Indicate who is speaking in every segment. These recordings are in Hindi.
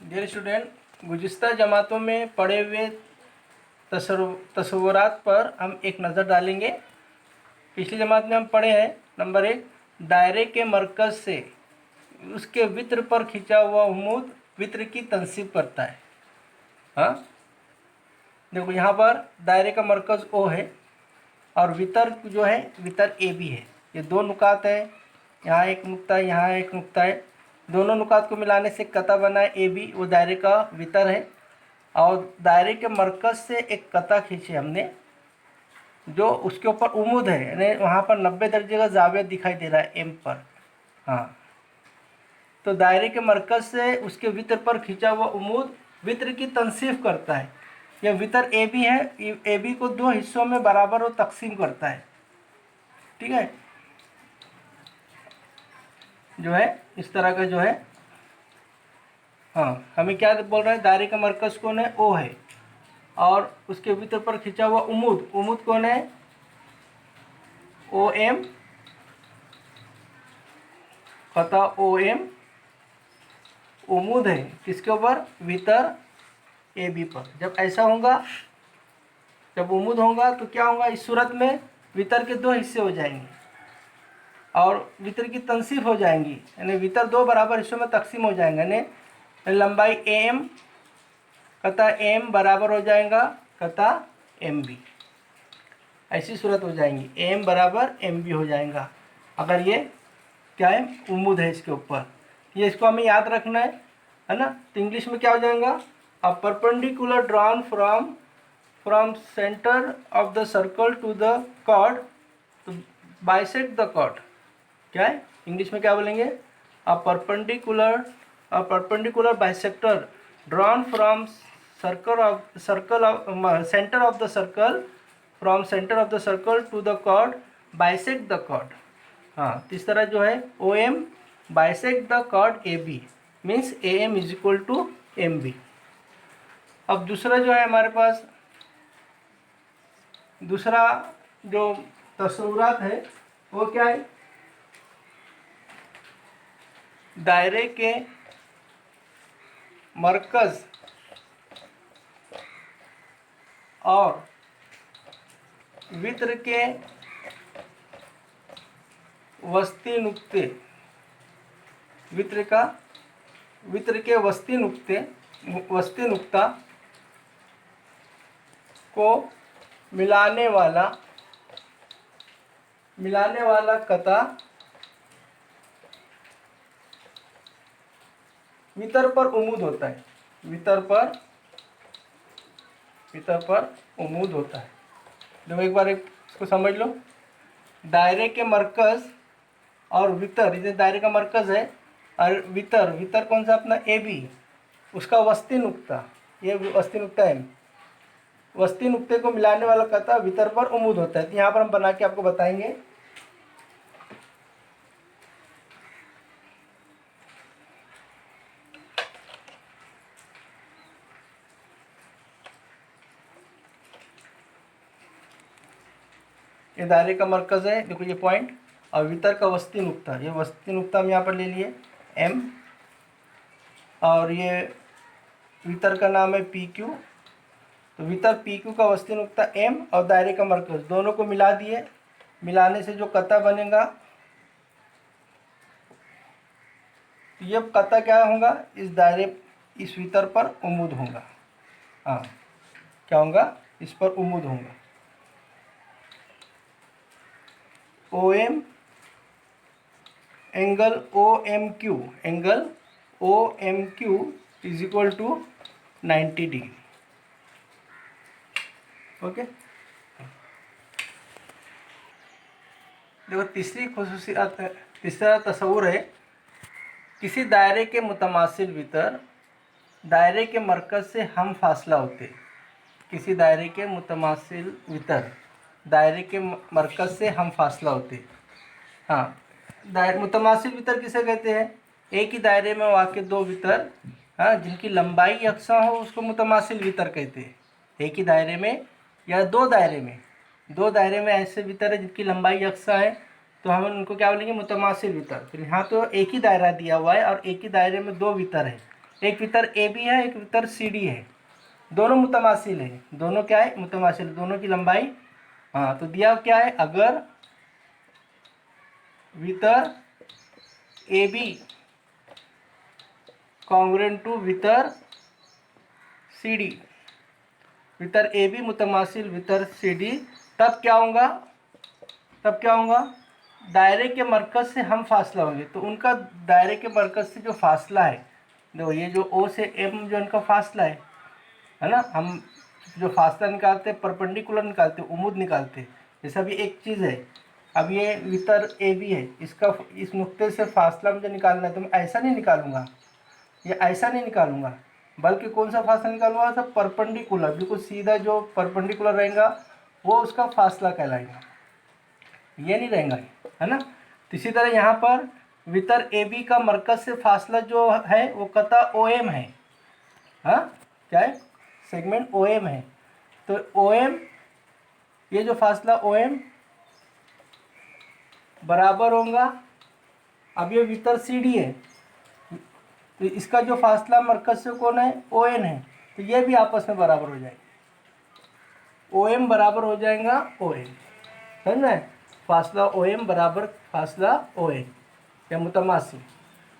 Speaker 1: डियर स्टूडेंट, गुज़िश्ता जमातों में पढ़े हुए तस्वुरात पर हम एक नज़र डालेंगे। पिछली जमात में हम पढ़े हैं नंबर 1, दायरे के मरकज़ से उसके वित्र पर खिंचा हुआ उम्मूद वित्र की तनसीब करता है। हाँ, देखो यहाँ पर दायरे का मरकज़ ओ है और वितर जो है वितर ए बी है। ये दो नुकात है, यहाँ एक नुक्ता है, यहाँ एक नुक्ता है। दोनों नुकात को मिलाने से कता बना है ए बी, वो दायरे का वितर है। और दायरे के मरकज़ से एक कता खींचे हमने जो उसके ऊपर उम्मूद है, यानी वहाँ पर 90 दर्जे का जाविया दिखाई दे रहा है एम पर। हाँ, तो दायरे के मरकज़ से उसके वितर पर खींचा हुआ उम्मूद वित्र की तनसीफ करता है। यह वितर ए बी है, ए बी को दो हिस्सों में बराबर वो तकसीम करता है। ठीक है, जो है इस तरह का जो है। हाँ, हमें क्या बोल रहा है, दायरे का मरकज़ कौन है, ओ है, और उसके वितर पर खींचा हुआ उम्मूद, उम्मूद कौन है, ओ एम, कता ओ एम उम्मूद है किसके ऊपर, वितर ए बी पर। जब ऐसा होगा, जब उम्मूद होगा तो क्या होगा, इस सूरत में वितर के दो हिस्से हो जाएंगे और वितर की तनसीफ हो जाएंगी, यानी वितर दो बराबर हिस्सों में तकसीम हो जाएंगे। यानी लंबाई ए एम कता एम बराबर हो जाएगा कता एम बी, ऐसी सूरत हो जाएंगी, एम बराबर एम बी हो जाएगा अगर ये क्या है, उम्मूद है इसके ऊपर। ये इसको हमें याद रखना है ना। तो इंग्लिश में क्या हो जाएगा, a perpendicular drawn from centre of the circle to the chord तो बाइसेक्ट द कॉर्ड। क्या है इंग्लिश में क्या बोलेंगे, a perpendicular bisector drawn from centre of the circle from centre of the circle to the chord bisect the chord. हाँ, तो इस तरह जो है O M bisect the chord A B means A M is equal to M B. अब दूसरा जो है हमारे पास, दूसरा जो तस्वुरात है वो क्या है, दायरे के मरकज़ और वित्र के वस्ती नुक्ते, वित्र के वस्ती नुक्ता को मिलाने वाला कता वितर पर उम्मूद होता है, वितर पर उम्मूद होता है। देखो एक बार इसको समझ लो, दायरे के मरकज़ और वितर, ये दायरे का मरकज़ है और वितर कौन सा अपना ए बी, उसका वस्ती नुक्ता, ये वस्ती नुक्ता है, वस्ती नुक्ते को मिलाने वाला कता वितर पर उम्मूद होता है। तो यहाँ पर हम बना के आपको बताएंगे। ये दायरे का मरकज़ है, देखो ये पॉइंट, और वितर का वस्ती नुक्ता, ये वस्ती नुक्ता हम यहाँ पर ले लिए एम, और ये वितर का नाम है पी क्यू। तो वितर पी क्यू का वस्ती नुक्ता एम और दायरे का मरकज़ दोनों को मिला दिए, मिलाने से जो कता बनेगा, ये कता क्या होगा, इस दायरे इस वितर पर उम्मूद होगा। हाँ, क्या होगा, इस पर उम्मूद होगा। O M angle O M Q is equal to 90 degree. Okay, देखो तीसरा तस्वुर है, किसी दायरे के मुतमासिल वितर दायरे के मरकज़ से हम फासला होते। किसी दायरे के मुतमासिल वितर दायरे के मरकज़ से हम फासला होते। हाँ, मुतमासिल वितर किसे कहते हैं, एक ही दायरे में वाक़ दो वितर, हाँ, जिनकी लंबाई यकसा हो उसको मुतमासिल वितर कहते हैं। एक ही दायरे में या दो दायरे में ऐसे वितर है जिनकी लंबाई यकसा है तो हम उनको क्या बोलेंगे, मुतमासिल वितर। तो यहाँ तो एक ही दायरा दिया हुआ है और एक ही दायरे में दो वितर है, एक वितर ए बी है, एक वितर सी डी है, दोनों मुतमासिल है, दोनों क्या है, मुतमासिल, दोनों की लंबाई, हाँ तो दिया क्या है, अगर वितर ए बी कॉन्ग्रुएंट टू वितर सी डी, वितर ए बी मुतमासिल वितर सी डी, तब क्या होगा, तब क्या होगा, दायरे के मरकज से हम फासला होंगे, तो उनका दायरे के मरकज से जो फासला है, देखो ये जो ओ से एम जो इनका फासला है ना, हम जो फासला निकालते हैं परपेंडिकुलर निकालते हैं, उम्मीद निकालते हैं, जैसे अभी एक चीज़ है, अब ये वितर ए बी है, इसका इस नुक्ते से फासला मुझे निकालना है, तो मैं ऐसा नहीं निकालूंगा, ये ऐसा नहीं निकालूंगा, बल्कि कौन सा फासला निकालूंगा, सब परपेंडिकुलर, बिल्कुल सीधा जो परपेंडिकुलर रहेगा वो उसका फासला कहलाएगा, ये नहीं रहेगा, है ना। तो इसी तरह यहाँ पर वितर ए बी का मरकज से फासला जो है वो कता ओ एम है, हाँ क्या है, सेगमेंट ओ एम है, तो ओ एम, ये जो फासला ओ एम बराबर होगा, अब ये वितर सी डी है, तो इसका जो फासला मरकज से कौन है, ओ एन है, तो ये भी आपस में बराबर हो जाएंगे, ओ एम बराबर हो जाएगा ओ एन, समझ में, फासला ओ एम बराबर फासला ओ एन, या मुतमासिल,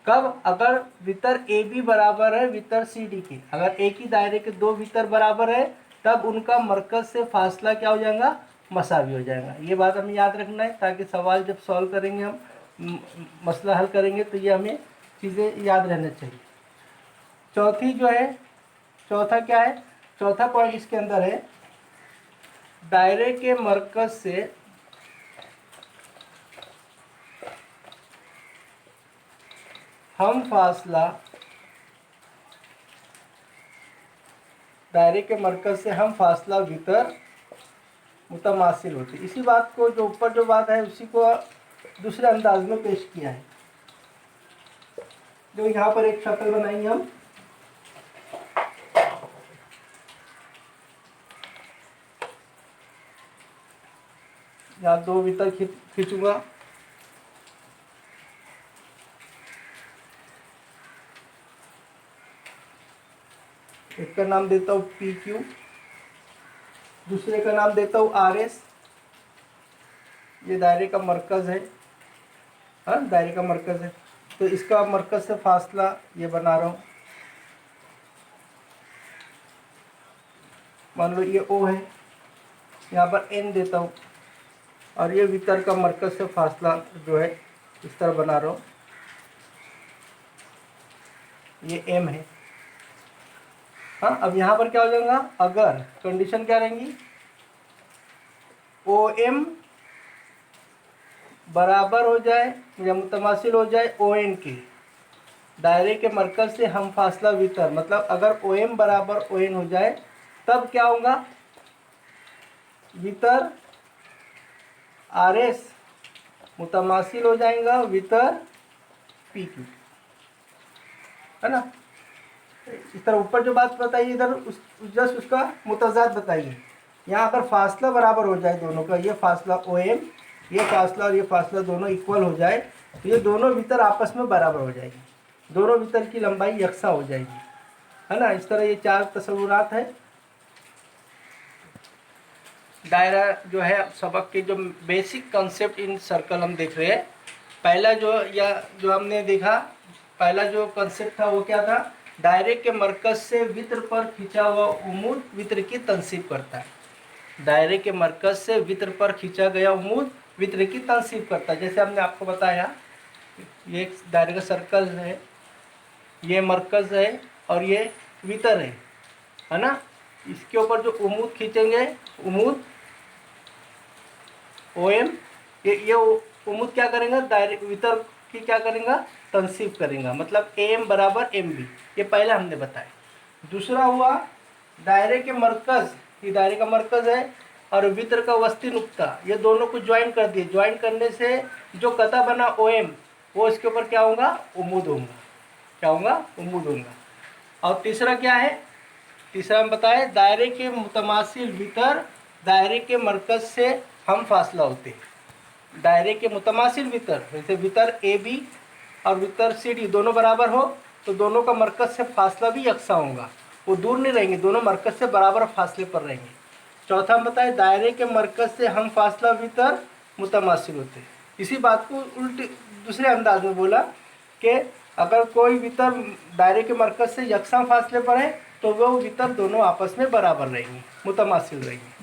Speaker 1: कब, अगर वितर ए बी बराबर है वितर सी डी के, अगर एक ही दायरे के दो वितर बराबर है तब उनका मरकज से फासला क्या हो जाएगा, मसावी हो जाएगा। ये बात हमें याद रखना है, ताकि सवाल जब सॉल्व करेंगे हम मसला हल करेंगे तो ये हमें चीज़ें याद रहना चाहिए। चौथी जो है, चौथा क्या है, चौथा पॉइंट इसके अंदर है, दायरे के मरकज से हम फासला, दायरे के मरकज से हम फासला वितर मुतमासिल होते। इसी बात को, जो ऊपर जो बात है उसी को दूसरे अंदाज में पेश किया है। जो यहाँ पर एक शक्ल बनाई हम, यहाँ दो वितर खींचूंगा, एक का नाम देता हूँ पी क्यू, दूसरे का नाम देता हूँ आर एस, ये दायरे का मरकज है, हाँ दायरे का मरकज है, तो इसका मरकज से फासला ये बना रहा हूँ, मान लो ये ओ है, यहाँ पर एन देता हूँ, और ये वितर का मरकज से फासला जो है इस तरह बना रहा हूँ, ये एम है, हाँ। अब यहाँ पर क्या हो जाएगा, अगर कंडीशन क्या रहेंगी, ओ एम बराबर हो जाए या मुतमासिल हो जाए ओ एन के, दायरे के मरकज से हम फासला वितर, मतलब अगर ओ एम बराबर ओ एन हो जाए तब क्या होगा, वितर आर एस मुतमासिल हो जाएगा वितर पी क्यू, है ना। इस तरह ऊपर जो बात बताइए इधर जस्ट उसका मुतजाद बताइए। यहाँ अगर फासला बराबर हो जाए दोनों का, ये फासला ओ एम, ये फासला और ये फासला दोनों इक्वल हो जाए, तो ये दोनों वितर आपस में बराबर हो जाएगी, दोनों वितर की लंबाई यकसा हो जाएगी, है ना। इस तरह ये चार तस्वुरात है। दायरा जो है सबक के जो बेसिक कंसेप्ट इन सर्कल हम देख रहे हैं। पहला जो हमने देखा, पहला जो कंसेप्ट था वो क्या था, दायरे के मरकज से वित्र पर खींचा हुआ उमूद वित्र की तनसीब करता है। दायरे के मरकज से वित्र पर खींचा गया उमूद वित्र की तनसीब करता है। जैसे हमने आपको बताया, ये एक दायरे का सर्कल है, ये मरकज है और ये वित्र है ना। इसके ऊपर जो उमूद खींचेंगे, उमूद ओ एम, ये उमूद क्या करेंगे, दायरे वितर की क्या करेंगे, तनसीब करेंगे, मतलब ए एम बराबर एम बी, ये पहले हमने बताया। दूसरा हुआ दायरे के मरकज, ये दायरे का मरकज है और वित्र का वस्ती नुक्ता, ये दोनों को ज्वाइन कर दिए, ज्वाइन करने से जो कता बना ओ एम, वो इसके ऊपर क्या होगा, उमूद होगा, क्या होगा, उमूद होगा। और तीसरा क्या है, तीसरा हम बताए, दायरे के मुतमासिल वितर दायरे के मरकज से हम फासला होते हैं। दायरे के मुतमासिल वितर, जैसे वितर ए बी और वितर सी डी दोनों बराबर हो, तो दोनों का मरकज से फासला भी यकसा होगा, वो दूर नहीं रहेंगे, दोनों मरकज से बराबर फासले पर रहेंगे। चौथा हम बताए दायरे के मरकज से हम फासला वितर मुतमासिल होते हैं। इसी बात को उल्टे दूसरे अंदाज में बोला कि अगर कोई वितर दायरे के मरकज से यकसा फासले पर है तो वो वितर दोनों आपस में बराबर रहेंगे, मुतमासिल रहेंगे।